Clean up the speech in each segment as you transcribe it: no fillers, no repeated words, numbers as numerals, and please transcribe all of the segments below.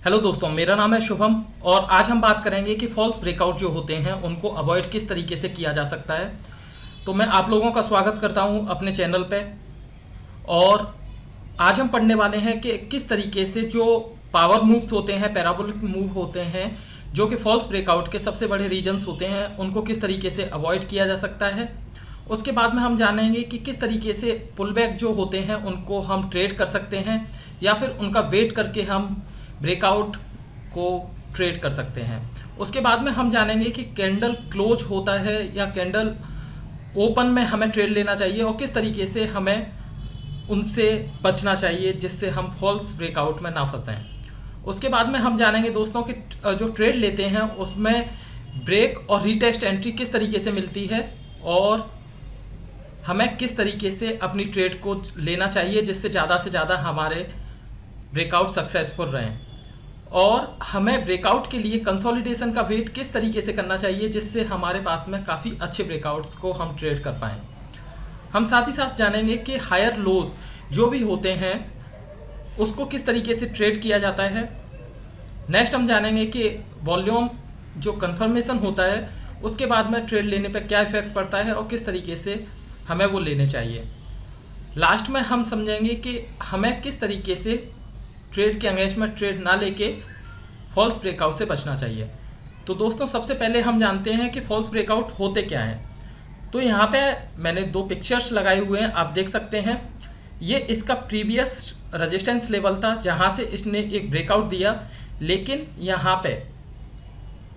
Hello दोस्तों, मेरा नाम है शुभम और आज हम बात करेंगे कि फॉल्स ब्रेकआउट जो होते हैं उनको अवॉइड किस तरीके से किया जा सकता है। तो मैं आप लोगों का स्वागत करता हूं अपने चैनल पे। और आज हम पढ़ने वाले हैं कि किस तरीके से जो पावर मूव्स होते हैं, पैराबोलिक मूव होते हैं, जो कि फॉल्स ब्रेकआउट के सबसे बड़े रीजन्स होते हैं, उनको किस तरीके से अवॉइड किया जा सकता है। उसके बाद में हम जानेंगे कि किस तरीके से पुलबैक जो होते हैं उनको हम ट्रेड कर सकते हैं या फिर उनका वेट करके हम ब्रेकआउट को ट्रेड कर सकते हैं। उसके बाद में हम जानेंगे कि कैंडल क्लोज होता है या कैंडल ओपन में हमें ट्रेड लेना चाहिए और किस तरीके से हमें उनसे बचना चाहिए जिससे हम फॉल्स ब्रेकआउट में ना फंसें। उसके बाद में हम जानेंगे दोस्तों कि जो ट्रेड लेते हैं उसमें ब्रेक और रीटेस्ट एंट्री किस तरीके से मिलती है और हमें किस तरीके से अपनी ट्रेड को लेना चाहिए जिससे ज़्यादा से ज़्यादा हमारे ब्रेकआउट सक्सेसफुल रहें। और हमें ब्रेकआउट के लिए कंसोलिडेशन का वेट किस तरीके से करना चाहिए जिससे हमारे पास में काफ़ी अच्छे ब्रेकआउट्स को हम ट्रेड कर पाएँ। हम साथ ही साथ जानेंगे कि हायर लोज जो भी होते हैं उसको किस तरीके से ट्रेड किया जाता है। नेक्स्ट हम जानेंगे कि वॉल्यूम जो कंफर्मेशन होता है उसके बाद में ट्रेड लेने पर क्या इफेक्ट पड़ता है और किस तरीके से हमें वो लेने चाहिए। लास्ट में हम समझेंगे कि हमें किस तरीके से ट्रेड के अगेंस्ट में ट्रेड ना लेके फॉल्स ब्रेकआउट से बचना चाहिए। तो दोस्तों, सबसे पहले हम जानते हैं कि फॉल्स ब्रेकआउट होते क्या हैं। तो यहाँ पे मैंने दो पिक्चर्स लगाए हुए हैं, आप देख सकते हैं। ये इसका प्रीवियस रेजिस्टेंस लेवल था जहाँ से इसने एक ब्रेकआउट दिया, लेकिन यहाँ पे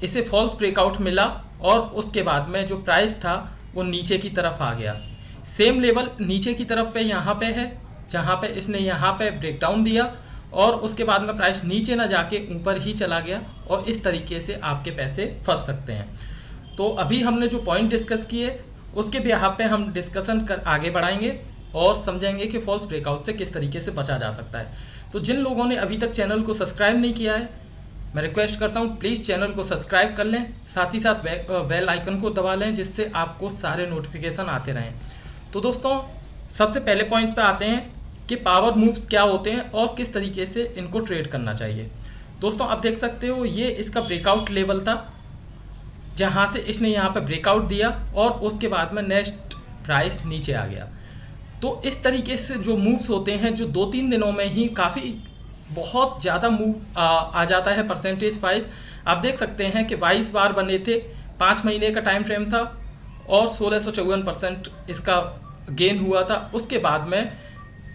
इसे फॉल्स ब्रेकआउट मिला और उसके बाद में जो प्राइस था वो नीचे की तरफ आ गया। सेम लेवल नीचे की तरफ पे यहाँ पे है जहाँ पे इसने यहाँ पे ब्रेकडाउन दिया और उसके बाद में प्राइस नीचे ना जाके ऊपर ही चला गया और इस तरीके से आपके पैसे फंस सकते हैं। तो अभी हमने जो पॉइंट डिस्कस किए उसके बिहाफ पे हम डिस्कशन कर आगे बढ़ाएंगे और समझेंगे कि फॉल्स ब्रेकआउट से किस तरीके से बचा जा सकता है। तो जिन लोगों ने अभी तक चैनल को सब्सक्राइब नहीं किया है, मैं रिक्वेस्ट करता हूँ प्लीज़ चैनल को सब्सक्राइब कर लें, साथ ही साथ बेल आइकन को दबा लें जिससे आपको सारे नोटिफिकेशन आते रहें। तो दोस्तों, सबसे पहले पॉइंट्स पे आते हैं कि पावर मूव्स क्या होते हैं और किस तरीके से इनको ट्रेड करना चाहिए। दोस्तों, आप देख सकते हो ये इसका ब्रेकआउट लेवल था जहाँ से इसने यहाँ पे ब्रेकआउट दिया और उसके बाद में नेक्स्ट प्राइस नीचे आ गया। तो इस तरीके से जो मूव्स होते हैं जो 2-3 दिनों में ही काफ़ी बहुत ज़्यादा मूव आ जाता है परसेंटेज वाइज। आप देख सकते हैं कि 22 बार बने थे, 5 महीने का टाइम फ्रेम था और 1654% इसका गेन हुआ था। उसके बाद में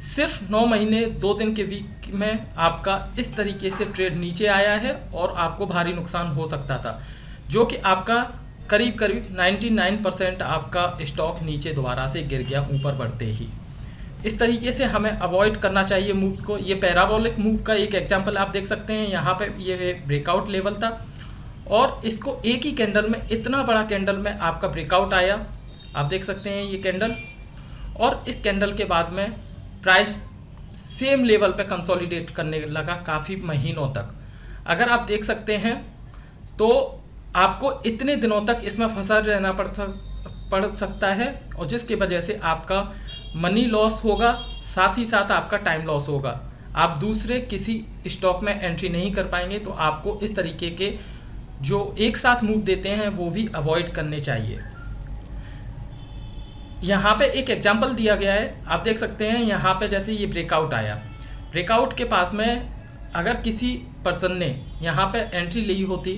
सिर्फ 9 महीने 2 दिन के वीक में आपका इस तरीके से ट्रेड नीचे आया है और आपको भारी नुकसान हो सकता था, जो कि आपका करीब करीब 99% आपका स्टॉक नीचे दोबारा से गिर गया ऊपर बढ़ते ही। इस तरीके से हमें अवॉइड करना चाहिए मूव्स को। ये पैराबोलिक मूव का एक एग्जांपल आप देख सकते हैं। यहाँ पे ये ब्रेकआउट लेवल था और इसको एक ही कैंडल में, इतना बड़ा कैंडल में आपका ब्रेकआउट आया, आप देख सकते हैं ये कैंडल। और इस कैंडल के बाद में प्राइस सेम लेवल पे कंसोलिडेट करने लगा काफ़ी महीनों तक। अगर आप देख सकते हैं तो आपको इतने दिनों तक इसमें फंसा रहना पड़ सकता है और जिसकी वजह से आपका मनी लॉस होगा, साथ ही साथ आपका टाइम लॉस होगा। आप दूसरे किसी स्टॉक में एंट्री नहीं कर पाएंगे। तो आपको इस तरीके के जो एक साथ मूव देते हैं वो भी अवॉइड करने चाहिए। यहाँ पे एक एग्जांपल दिया गया है, आप देख सकते हैं। यहाँ पे जैसे ये ब्रेकआउट आया, ब्रेकआउट के पास में अगर किसी पर्सन ने यहाँ पे एंट्री ली होती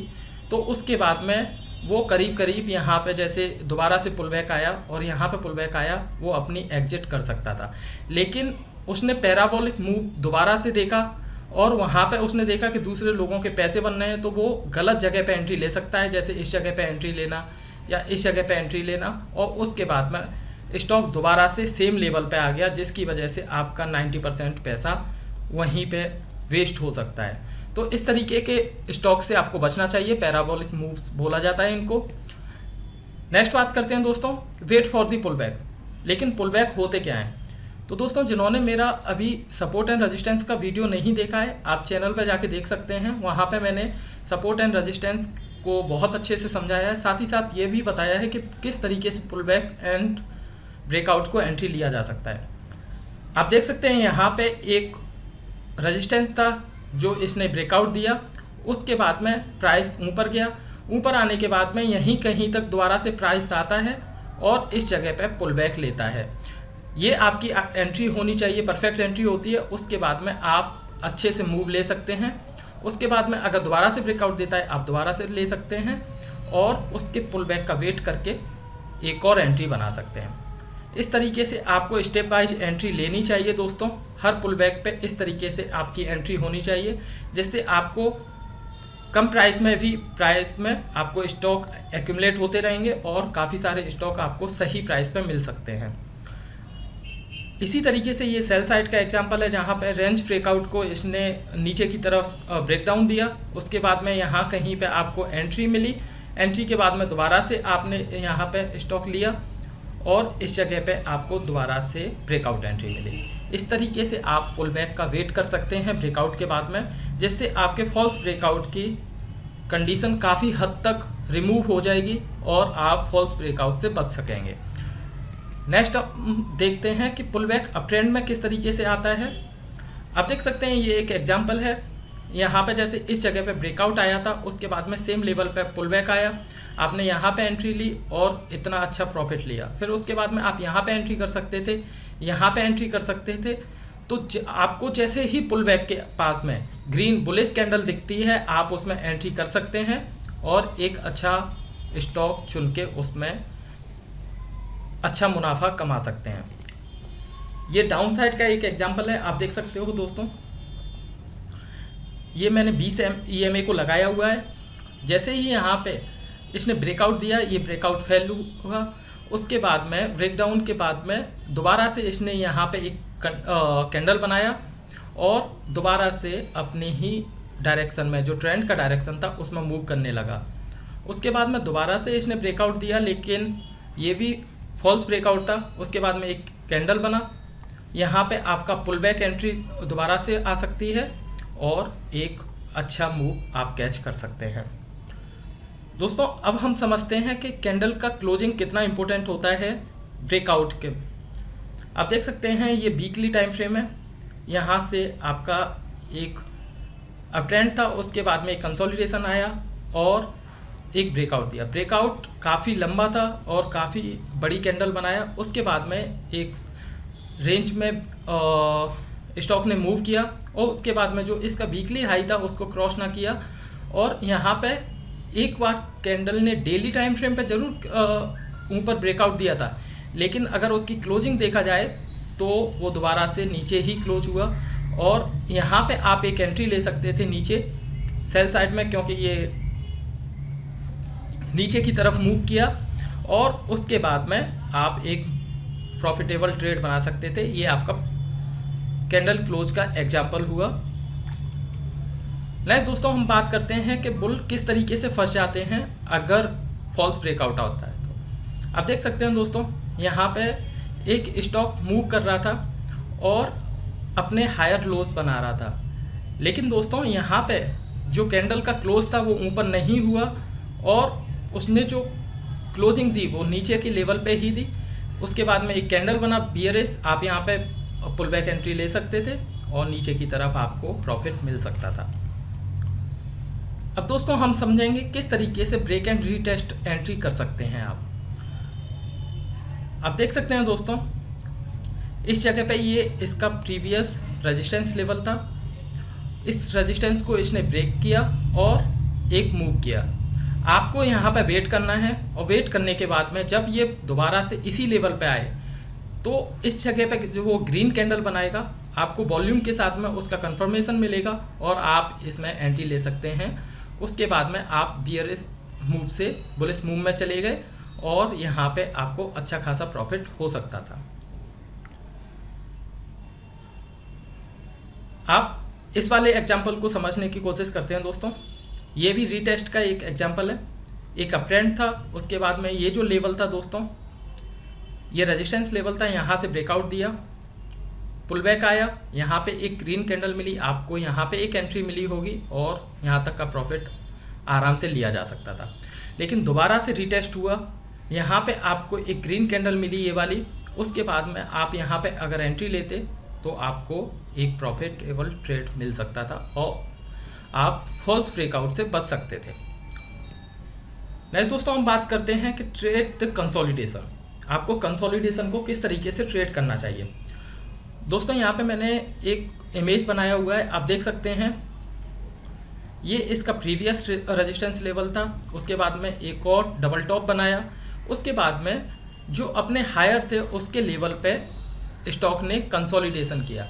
तो उसके बाद में वो करीब करीब यहाँ पे जैसे दोबारा से पुलबैक आया और यहाँ पे पुलबैक आया, वो अपनी एग्जिट कर सकता था। लेकिन उसने पैराबोलिक मूव दोबारा से देखा और वहाँ पे उसने देखा कि दूसरे लोगों के पैसे बन रहे हैं, तो वो गलत जगह पे एंट्री ले सकता है, जैसे इस जगह पे एंट्री लेना या इस जगह पे एंट्री लेना, और उसके बाद में स्टॉक दोबारा से सेम लेवल पे आ गया, जिसकी वजह से आपका 90% पैसा वहीं पे वेस्ट हो सकता है। तो इस तरीके के स्टॉक से आपको बचना चाहिए, पैराबोलिक मूव्स बोला जाता है इनको। नेक्स्ट बात करते हैं दोस्तों, वेट फॉर दी पुलबैक। लेकिन पुलबैक होते क्या हैं? तो दोस्तों, जिन्होंने मेरा अभी सपोर्ट एंड रेजिस्टेंस का वीडियो नहीं देखा है, आप चैनल पर जाके देख सकते हैं। वहाँ पे मैंने सपोर्ट एंड रेजिस्टेंस को बहुत अच्छे से समझाया है, साथ ही साथ ये भी बताया है कि किस तरीके से पुलबैक एंड ब्रेकआउट को एंट्री लिया जा सकता है। आप देख सकते हैं यहाँ पे एक रेजिस्टेंस था जो इसने ब्रेकआउट दिया, उसके बाद में प्राइस ऊपर गया। ऊपर आने के बाद में यहीं कहीं तक दोबारा से प्राइस आता है और इस जगह पे पुल बैक लेता है। ये आपकी एंट्री होनी चाहिए, परफेक्ट एंट्री होती है। उसके बाद में आप अच्छे से मूव ले सकते हैं। उसके बाद में अगर दोबारा से ब्रेकआउट देता है, आप दोबारा से ले सकते हैं और उसके पुल बैक का वेट करके एक और एंट्री बना सकते हैं। इस तरीके से आपको स्टेप वाइज एंट्री लेनी चाहिए दोस्तों। हर पुल बैक पे इस तरीके से आपकी एंट्री होनी चाहिए, जिससे आपको कम प्राइस में आपको स्टॉक एक्यूमुलेट होते रहेंगे और काफ़ी सारे स्टॉक आपको सही प्राइस पे मिल सकते हैं। इसी तरीके से ये सेल साइड का एग्जांपल है, जहाँ पे रेंज ब्रेकआउट को इसने नीचे की तरफ ब्रेकडाउन दिया। उसके बाद में यहाँ कहीं पे आपको एंट्री मिली। एंट्री के बाद में दोबारा से आपने यहाँ पे स्टॉक लिया और इस जगह पे आपको दोबारा से ब्रेकआउट एंट्री मिली। इस तरीके से आप पुल बैक का वेट कर सकते हैं ब्रेकआउट के बाद में, जिससे आपके फॉल्स ब्रेकआउट की कंडीशन काफ़ी हद तक रिमूव हो जाएगी और आप फॉल्स ब्रेकआउट से बच सकेंगे। नेक्स्ट देखते हैं कि पुल बैक अप ट्रेंड में किस तरीके से आता है। आप देख सकते हैं ये एक एग्जांपल है। यहाँ पे जैसे इस जगह पे ब्रेकआउट आया था, उसके बाद में सेम लेवल पे पुल बैक आया, आपने यहाँ पे एंट्री ली और इतना अच्छा प्रॉफिट लिया। फिर उसके बाद में आप यहाँ पे एंट्री कर सकते थे, यहाँ पे एंट्री कर सकते थे। तो आपको जैसे ही पुल बैक के पास में ग्रीन बुलिश कैंडल दिखती है, आप उसमें एंट्री कर सकते हैं और एक अच्छा स्टॉक चुन के उसमें अच्छा मुनाफा कमा सकते हैं। ये डाउन साइड का एक एग्जांपल है, आप देख सकते हो दोस्तों। ये मैंने 20 EMA को लगाया हुआ है। जैसे ही यहाँ पे इसने ब्रेकआउट दिया, ये ब्रेकआउट फेल हुआ। उसके बाद में ब्रेकडाउन के बाद में दोबारा से इसने यहाँ पे एक कैंडल बनाया और दोबारा से अपने ही डायरेक्शन में, जो ट्रेंड का डायरेक्शन था, उसमें मूव करने लगा। उसके बाद में दोबारा से इसने ब्रेकआउट दिया, लेकिन ये भी फॉल्स ब्रेकआउट था। उसके बाद में एक कैंडल बना। यहाँ पे आपका पुल बैक एंट्री दोबारा से आ सकती है और एक अच्छा मूव आप कैच कर सकते हैं। दोस्तों अब हम समझते हैं कि कैंडल का क्लोजिंग कितना इंपॉर्टेंट होता है ब्रेकआउट के। आप देख सकते हैं ये वीकली टाइम फ्रेम है। यहाँ से आपका एक अप ट्रेंड था, उसके बाद में एक कंसोलिडेशन आया और एक ब्रेकआउट दिया। ब्रेकआउट काफ़ी लंबा था और काफ़ी बड़ी कैंडल बनाया। उसके बाद में एक रेंज में स्टॉक ने मूव किया और उसके बाद में जो इसका वीकली हाई था उसको क्रॉस ना किया और यहाँ पे एक बार कैंडल ने डेली टाइम फ्रेम पे ज़रूर ऊपर ब्रेकआउट दिया था, लेकिन अगर उसकी क्लोजिंग देखा जाए तो वो दोबारा से नीचे ही क्लोज हुआ। और यहाँ पे आप एक एंट्री ले सकते थे नीचे सेल साइड में, क्योंकि ये नीचे की तरफ मूव किया और उसके बाद में आप एक प्रॉफिटेबल ट्रेड बना सकते थे। ये आपका कैंडल क्लोज का एग्जाम्पल हुआ। नेक्स्ट दोस्तों हम बात करते हैं कि बुल किस तरीके से फंस जाते हैं अगर फॉल्स ब्रेकआउट होता है। तो आप देख सकते हैं दोस्तों, यहाँ पे एक स्टॉक मूव कर रहा था और अपने हायर लोस बना रहा था, लेकिन दोस्तों यहाँ पे जो कैंडल का क्लोज था वो ऊपर नहीं हुआ और उसने जो क्लोजिंग दी वो नीचे के लेवल पे ही दी। उसके बाद में एक कैंडल बना बियरिश, आप यहाँ पे पुल बैक एंट्री ले सकते थे और नीचे की तरफ आपको प्रॉफिट मिल सकता था। अब दोस्तों हम समझेंगे किस तरीके से ब्रेक एंड रीटेस्ट एंट्री कर सकते हैं। आप देख सकते हैं दोस्तों, इस जगह पे ये इसका प्रीवियस रेजिस्टेंस लेवल था। इस रेजिस्टेंस को इसने ब्रेक किया और एक मूव किया। आपको यहाँ पे वेट करना है और वेट करने के बाद में जब ये दोबारा से इसी लेवल पे आए तो इस जगह पे जो वो ग्रीन कैंडल बनाएगा, आपको वॉल्यूम के साथ में उसका कंफर्मेशन मिलेगा और आप इसमें एंट्री ले सकते हैं। उसके बाद में आप बियरिश मूव से बुलिश मूव में चले गए और यहाँ पे आपको अच्छा खासा प्रॉफिट हो सकता था। आप इस वाले एग्जाम्पल को समझने की कोशिश करते हैं दोस्तों। ये भी रीटेस्ट का एक एग्जाम्पल है। एक अप ट्रेंड था, उसके बाद में ये जो लेवल था दोस्तों, ये रेजिस्टेंस लेवल था, यहाँ से ब्रेकआउट दिया, पुल बैक आया, यहाँ पे एक ग्रीन कैंडल मिली, आपको यहाँ पे एक एंट्री मिली होगी और यहाँ तक का प्रॉफिट आराम से लिया जा सकता था। लेकिन दोबारा से रीटेस्ट हुआ, यहाँ पे आपको एक ग्रीन कैंडल मिली ये वाली, उसके बाद में आप यहाँ पे अगर एंट्री लेते तो आपको एक प्रॉफिटेबल ट्रेड मिल सकता था और आप फॉल्स ब्रेकआउट से बच सकते थे। नेक्स्ट दोस्तों हम बात करते हैं कि ट्रेड द कंसोलिडेशन। आपको कंसोलिडेशन को किस तरीके से ट्रेड करना चाहिए। दोस्तों यहाँ पे मैंने एक इमेज बनाया हुआ है, आप देख सकते हैं। ये इसका प्रीवियस रेजिस्टेंस लेवल था, उसके बाद में एक और डबल टॉप बनाया, उसके बाद में जो अपने हायर थे उसके लेवल पे स्टॉक ने कंसोलिडेशन किया।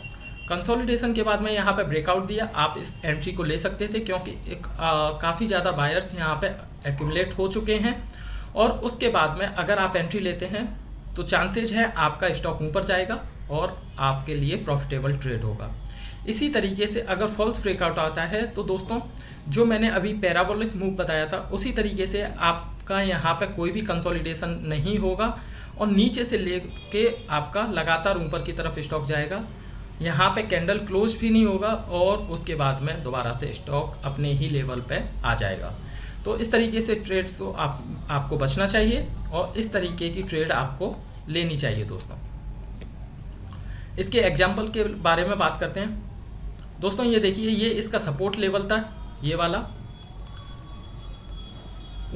कंसोलिडेशन के बाद में यहाँ पे ब्रेकआउट दिया। आप इस एंट्री को ले सकते थे क्योंकि काफ़ी ज़्यादा बायर्स यहाँ पे एक्यूमुलेट हो चुके हैं, और उसके बाद में अगर आप एंट्री लेते हैं तो चांसेज है आपका स्टॉक ऊपर जाएगा और आपके लिए प्रॉफिटेबल ट्रेड होगा। इसी तरीके से अगर फॉल्स ब्रेकआउट आता है तो दोस्तों जो मैंने अभी पैराबोलिक मूव बताया था उसी तरीके से आपका यहाँ पे कोई भी कंसोलिडेशन नहीं होगा और नीचे से लेके आपका लगातार ऊपर की तरफ स्टॉक जाएगा। यहाँ पे कैंडल क्लोज भी नहीं होगा और उसके बाद में दोबारा से स्टॉक अपने ही लेवल पे आ जाएगा। तो इस तरीके से ट्रेड्स को आपको बचना चाहिए और इस तरीके की ट्रेड आपको लेनी चाहिए दोस्तों। इसके एग्जाम्पल के बारे में बात करते हैं। दोस्तों ये देखिए, ये इसका सपोर्ट लेवल था, ये वाला।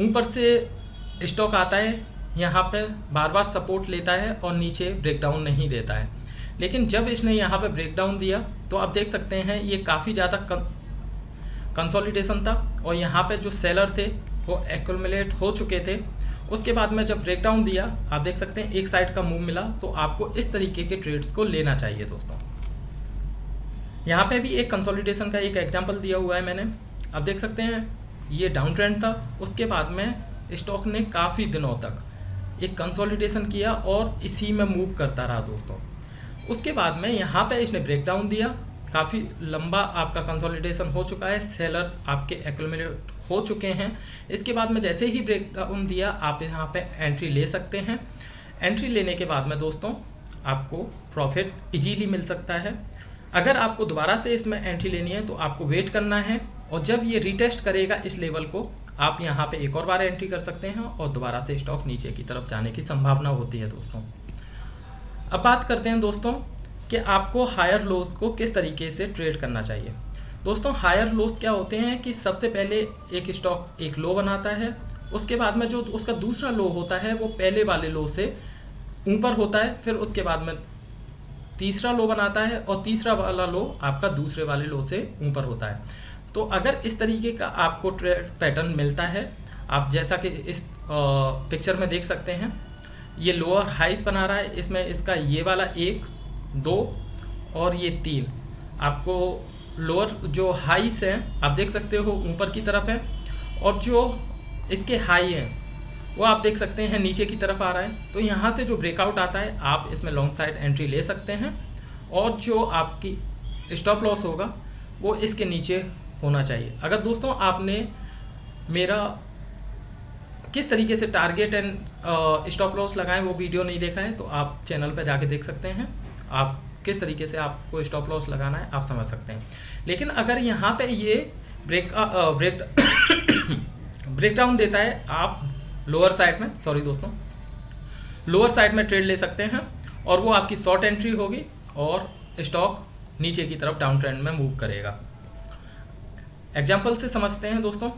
ऊपर से स्टॉक आता है, यहाँ पे बार बार सपोर्ट लेता है और नीचे ब्रेकडाउन नहीं देता है। लेकिन जब इसने यहाँ पे ब्रेकडाउन दिया तो आप देख सकते हैं ये काफ़ी ज़्यादा कंसोलिडेशन था और यहाँ पे जो सेलर थे वो एक्यूमुलेट हो चुके थे। उसके बाद में जब ब्रेकडाउन दिया आप देख सकते हैं एक साइड का मूव मिला। तो आपको इस तरीके के ट्रेड्स को लेना चाहिए दोस्तों। यहाँ पे भी एक कंसोलिडेशन का एक एग्जांपल दिया हुआ है मैंने, आप देख सकते हैं। ये डाउन ट्रेंड था, उसके बाद में स्टॉक ने काफ़ी दिनों तक एक कंसोलिडेशन किया और इसी में मूव करता रहा दोस्तों। उसके बाद में यहाँ पे इसने ब्रेकडाउन दिया, काफ़ी लंबा आपका कंसोलिडेशन हो चुका है, सेलर आपके एक्यूमुलेट हो चुके हैं। इसके बाद में जैसे ही ब्रेकडाउन दिया आप यहाँ पे एंट्री ले सकते हैं। एंट्री लेने के बाद में दोस्तों आपको प्रॉफिट इजीली मिल सकता है। अगर आपको दोबारा से इसमें एंट्री लेनी है तो आपको वेट करना है और जब ये रिटेस्ट करेगा इस लेवल को आप यहाँ पे एक और बार एंट्री कर सकते हैं और दोबारा से स्टॉक नीचे की तरफ जाने की संभावना होती है दोस्तों। अब बात करते हैं दोस्तों कि आपको हायर लोज को किस तरीके से ट्रेड करना चाहिए। दोस्तों हायर लोज क्या होते हैं कि सबसे पहले एक स्टॉक एक लो बनाता है, उसके बाद में जो उसका दूसरा लो होता है वो पहले वाले लो से ऊपर होता है, फिर उसके बाद में तीसरा लो बनाता है और तीसरा वाला लो आपका दूसरे वाले लो से ऊपर होता है। तो अगर इस तरीके का आपको ट्रेड पैटर्न मिलता है, आप जैसा कि इस पिक्चर में देख सकते हैं, ये लोअर हाइस बना रहा है। इसमें इसका ये वाला 1, 2 और ये 3 आपको लोअर जो हाइस हैं आप देख सकते हो ऊपर की तरफ है और जो इसके हाई हैं वो आप देख सकते हैं नीचे की तरफ आ रहा है। तो यहाँ से जो ब्रेकआउट आता है आप इसमें लॉन्ग साइड एंट्री ले सकते हैं और जो आपकी स्टॉप लॉस होगा वो इसके नीचे होना चाहिए। अगर दोस्तों आपने मेरा किस तरीके से टारगेट एंड स्टॉप लॉस लगाएं वो वीडियो नहीं देखा है तो आप चैनल पर जाके देख सकते हैं। आप किस तरीके से आपको स्टॉप लॉस लगाना है आप समझ सकते हैं। लेकिन अगर यहाँ पे ये ब्रेकडाउन देता है आप लोअर साइड में, सॉरी दोस्तों, लोअर साइड में ट्रेड ले सकते हैं और वो आपकी शॉर्ट एंट्री होगी और स्टॉक नीचे की तरफ डाउन ट्रेंड में मूव करेगा। एग्जाम्पल से समझते हैं दोस्तों।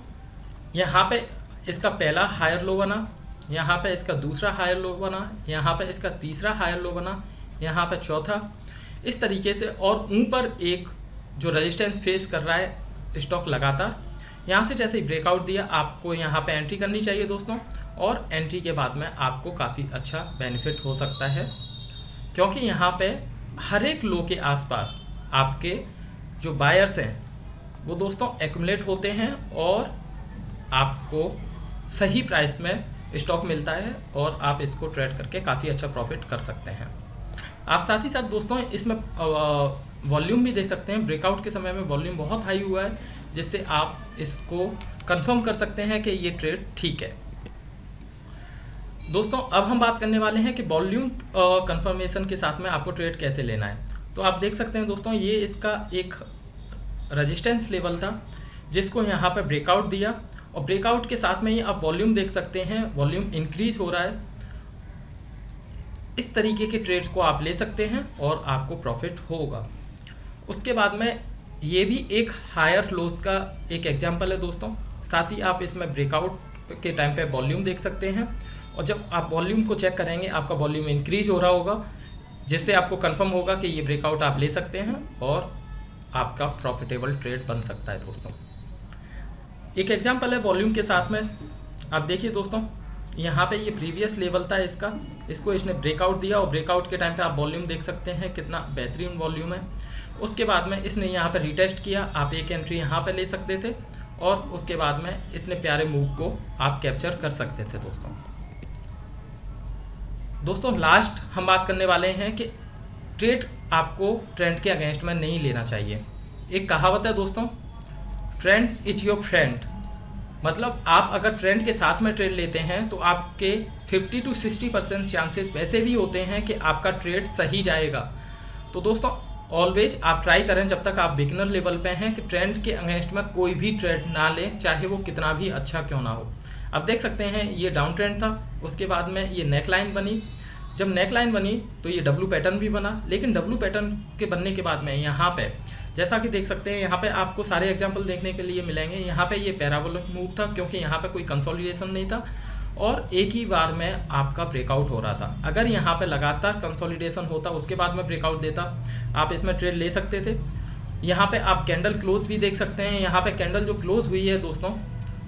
यहाँ पे इसका पहला हायर लो बना, यहाँ पे इसका दूसरा हायर लो बना, यहाँ पे इसका तीसरा हायर लो बना, यहाँ पे चौथा, इस तरीके से। और ऊपर एक जो रेजिस्टेंस फेस कर रहा है स्टॉक लगातार, यहाँ से जैसे ही ब्रेकआउट दिया आपको यहाँ पे एंट्री करनी चाहिए दोस्तों। और एंट्री के बाद में आपको काफ़ी अच्छा बेनिफिट हो सकता है क्योंकि यहाँ पे हर एक लो के आसपास आपके जो बायर्स हैं वो दोस्तों एक्यूमुलेट होते हैं और आपको सही प्राइस में स्टॉक मिलता है और आप इसको ट्रेड करके काफ़ी अच्छा प्रॉफिट कर सकते हैं। आप साथ ही साथ दोस्तों इसमें वॉल्यूम भी देख सकते हैं। ब्रेकआउट के समय में वॉल्यूम बहुत हाई हुआ है जिससे आप इसको कंफर्म कर सकते हैं कि ये ट्रेड ठीक है। दोस्तों अब हम बात करने वाले हैं कि वॉल्यूम कंफर्मेशन के साथ में आपको ट्रेड कैसे लेना है। तो आप देख सकते हैं दोस्तों ये इसका एक रेजिस्टेंस लेवल था जिसको यहाँ पर ब्रेकआउट दिया और ब्रेकआउट के साथ में ही आप वॉल्यूम देख सकते हैं, वॉल्यूम इंक्रीज हो रहा है। इस तरीके के ट्रेड्स को आप ले सकते हैं और आपको प्रॉफिट होगा। उसके बाद में ये भी एक हायर लोस का एक एग्जांपल है दोस्तों। साथ ही आप इसमें ब्रेकआउट के टाइम पे वॉल्यूम देख सकते हैं, और जब आप वॉल्यूम को चेक करेंगे आपका वॉल्यूम इंक्रीज हो रहा होगा, जिससे आपको कंफर्म होगा कि ये ब्रेकआउट आप ले सकते हैं और आपका प्रॉफिटेबल ट्रेड बन सकता है दोस्तों। एक एग्जांपल है वॉल्यूम के साथ में, आप देखिए दोस्तों, यहाँ पे ये प्रीवियस लेवल था इसका, इसको इसने ब्रेकआउट दिया और ब्रेकआउट के टाइम पे आप वॉल्यूम देख सकते हैं कितना बेहतरीन वॉल्यूम है। उसके बाद में इसने यहाँ पे रीटेस्ट किया, आप एक एंट्री यहाँ पे ले सकते थे और उसके बाद में इतने प्यारे मूव को आप कैप्चर कर सकते थे दोस्तों। लास्ट हम बात करने वाले हैं कि ट्रेड आपको ट्रेंड के अगेंस्ट में नहीं लेना चाहिए। एक कहावत है दोस्तों, ट्रेंड इज योर फ्रेंड, मतलब आप अगर ट्रेंड के साथ में ट्रेड लेते हैं तो आपके 50 to 60% चांसेस वैसे भी होते हैं कि आपका ट्रेड सही जाएगा। तो दोस्तों ऑलवेज आप ट्राई करें जब तक आप बिगिनर लेवल पे हैं कि ट्रेंड के अगेंस्ट में कोई भी ट्रेड ना लें, चाहे वो कितना भी अच्छा क्यों ना हो। अब देख सकते हैं ये डाउन ट्रेंड था, उसके बाद में ये नेक लाइन बनी, जब नेक लाइन बनी तो ये डब्लू पैटर्न भी बना, लेकिन डब्लू पैटर्न के बनने के बाद में यहाँ पे जैसा कि देख सकते हैं यहाँ पे आपको सारे एग्जांपल देखने के लिए मिलेंगे। यहाँ पे ये पैराबोलिक मूव था क्योंकि यहाँ पे कोई कंसोलिडेशन नहीं था और एक ही बार में आपका ब्रेकआउट हो रहा था। अगर यहाँ पे लगातार कंसोलिडेशन होता उसके बाद में ब्रेकआउट देता, आप इसमें ट्रेड ले सकते थे। यहाँ पे आप कैंडल क्लोज भी देख सकते हैं, यहाँ पे कैंडल जो क्लोज हुई है दोस्तों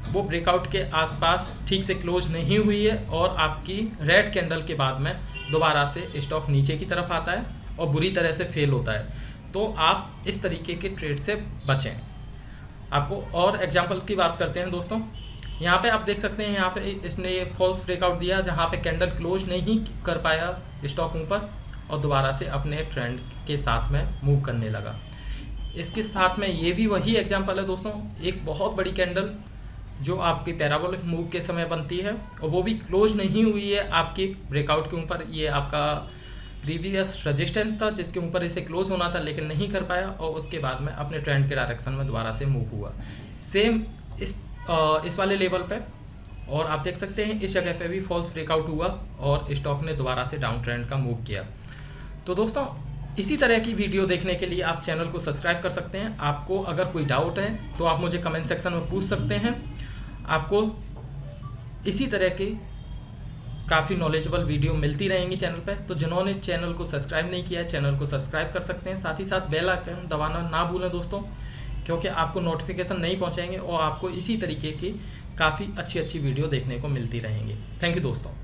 वो ब्रेकआउट के आसपास ठीक से क्लोज नहीं हुई है और आपकी रेड कैंडल के बाद में दोबारा से स्टॉक नीचे की तरफ आता है और बुरी तरह से फेल होता है। तो आप इस तरीके के ट्रेड से बचें। आपको और एग्जांपल की बात करते हैं दोस्तों। यहाँ पे आप देख सकते हैं यहाँ पे इसने ये फॉल्स ब्रेकआउट दिया जहाँ पे कैंडल क्लोज नहीं कर पाया स्टॉक ऊपर और दोबारा से अपने ट्रेंड के साथ में मूव करने लगा। इसके साथ में ये भी वही एग्जांपल है दोस्तों, एक बहुत बड़ी कैंडल जो आपकी पैराबोलिक मूव के समय बनती है और वो भी क्लोज नहीं हुई है आपकी ब्रेकआउट के ऊपर। ये आपका प्रीवियस रेजिस्टेंस था जिसके ऊपर इसे क्लोज होना था लेकिन नहीं कर पाया और उसके बाद में अपने ट्रेंड के डायरेक्शन में दोबारा से मूव हुआ सेम इस वाले लेवल पे। और आप देख सकते हैं इस जगह पे भी फॉल्स ब्रेकआउट हुआ और स्टॉक ने दोबारा से डाउन ट्रेंड का मूव किया। तो दोस्तों इसी तरह की वीडियो देखने के लिए आप चैनल को सब्सक्राइब कर सकते हैं। आपको अगर कोई डाउट है तो आप मुझे कमेंट सेक्शन में पूछ सकते हैं। आपको इसी तरह की काफ़ी नॉलेजेबल वीडियो मिलती रहेंगी चैनल पे। तो जिन्होंने चैनल को सब्सक्राइब नहीं किया है चैनल को सब्सक्राइब कर सकते हैं। साथ ही साथ बेल आइकन दबाना ना भूलें दोस्तों, क्योंकि आपको नोटिफिकेशन नहीं पहुंचेंगे और आपको इसी तरीके की काफ़ी अच्छी वीडियो देखने को मिलती रहेंगी। थैंक यू दोस्तों।